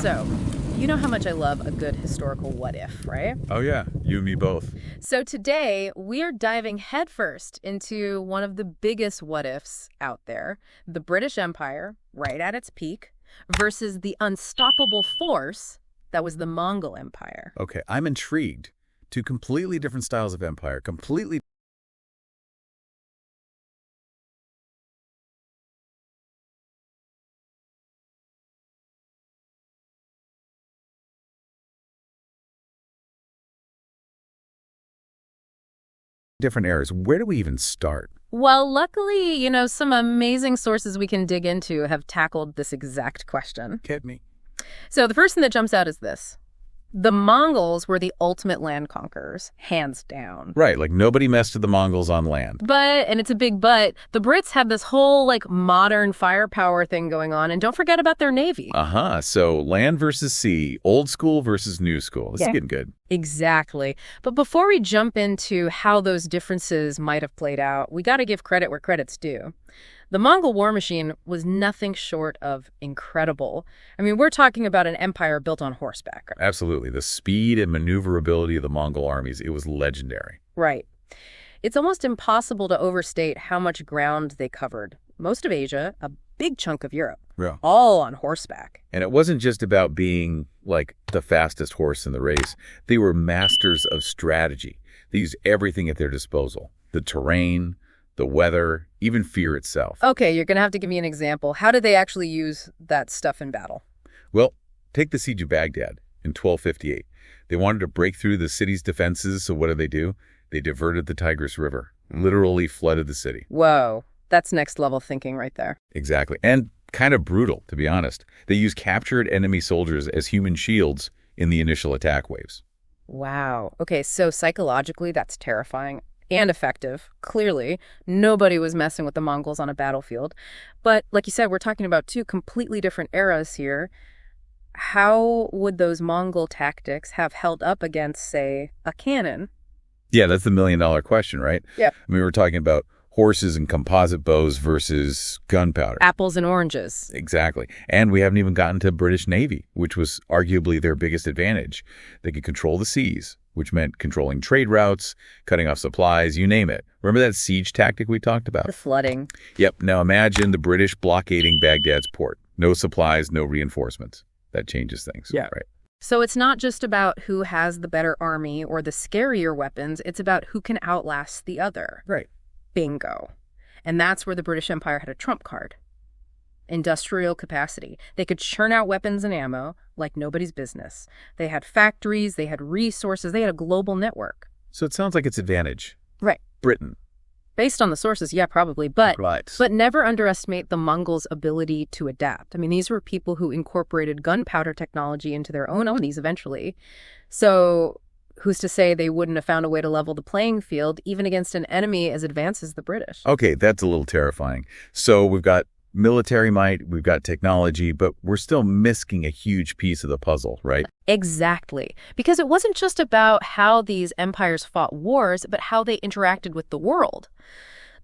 So, you know how much I love a good historical what if, right? Oh yeah, you and me both. So today, we are diving headfirst into one of the biggest what ifs out there, the British Empire, right at its peak, versus the unstoppable force that was the Mongol Empire. Okay, I'm intrigued. Two completely different styles of empire, completely different eras. Where do we even start? Well, luckily, some amazing sources we can dig into have tackled this exact question. Get me. So the first thing that jumps out is this. The Mongols were the ultimate land conquerors, hands down. Right, like nobody messed with the Mongols on land. But, and it's a big but, the Brits had this whole, modern firepower thing going on, and don't forget about their navy. So land versus sea, old school versus new school. This is getting good. Exactly. But before we jump into how those differences might have played out, we got to give credit where credit's due. The Mongol war machine was nothing short of incredible. I mean, we're talking about an empire built on horseback. Absolutely. The speed and maneuverability of the Mongol armies, it was legendary. Right. It's almost impossible to overstate how much ground they covered. Most of Asia, a big chunk of Europe, all on horseback. And it wasn't just about being, the fastest horse in the race. They were masters of strategy. They used everything at their disposal. The terrain, the weather, even fear itself. Okay, you're going to have to give me an example. How did they actually use that stuff in battle? Well, take the siege of Baghdad in 1258. They wanted to break through the city's defenses, so what did? They diverted the Tigris River, literally flooded the city. Whoa, that's next level thinking right there. Exactly, and kind of brutal, to be honest. They used captured enemy soldiers as human shields in the initial attack waves. Wow. Okay, so psychologically, that's terrifying. And effective. Clearly, nobody was messing with the Mongols on a battlefield. But like you said, we're talking about two completely different eras here. How would those Mongol tactics have held up against, say, a cannon? Yeah, that's the million-dollar question, right? Yeah. I mean, we're talking about horses and composite bows versus gunpowder. Apples and oranges. Exactly. And we haven't even gotten to British Navy, which was arguably their biggest advantage. They could control the seas, which meant controlling trade routes, cutting off supplies, you name it. Remember that siege tactic we talked about? The flooding. Yep. Now imagine the British blockading Baghdad's port. No supplies, no reinforcements. That changes things. Yeah. Right. So it's not just about who has the better army or the scarier weapons. It's about who can outlast the other. Right. Bingo. And that's where the British Empire had a trump card. Industrial capacity. They could churn out weapons and ammo like nobody's business. They had factories, they had resources, they had a global network. So it sounds like it's advantage. Right. Britain. Based on the sources, yeah, probably. But never underestimate the Mongols' ability to adapt. I mean, these were people who incorporated gunpowder technology into their own armies eventually. So who's to say they wouldn't have found a way to level the playing field, even against an enemy as advanced as the British? Okay, that's a little terrifying. So we've got military might, we've got technology, but we're still missing a huge piece of the puzzle, right? Exactly. Because it wasn't just about how these empires fought wars, but how they interacted with the world.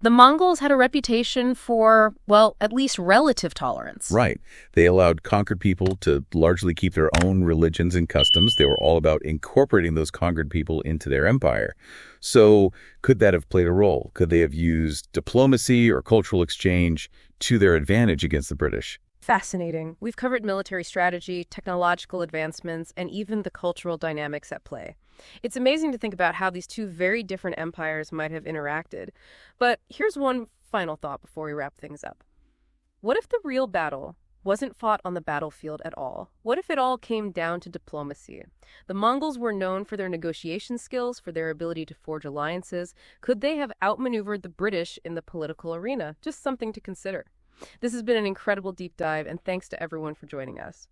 The Mongols had a reputation for, well, at least relative tolerance. Right. They allowed conquered people to largely keep their own religions and customs. They were all about incorporating those conquered people into their empire. So could that have played a role? Could they have used diplomacy or cultural exchange to their advantage against the British? Fascinating. We've covered military strategy, technological advancements, and even the cultural dynamics at play. It's amazing to think about how these two very different empires might have interacted. But here's one final thought before we wrap things up. What if the real battle wasn't fought on the battlefield at all? What if it all came down to diplomacy? The Mongols were known for their negotiation skills, for their ability to forge alliances. Could they have outmaneuvered the British in the political arena? Just something to consider. This has been an incredible deep dive, and thanks to everyone for joining us.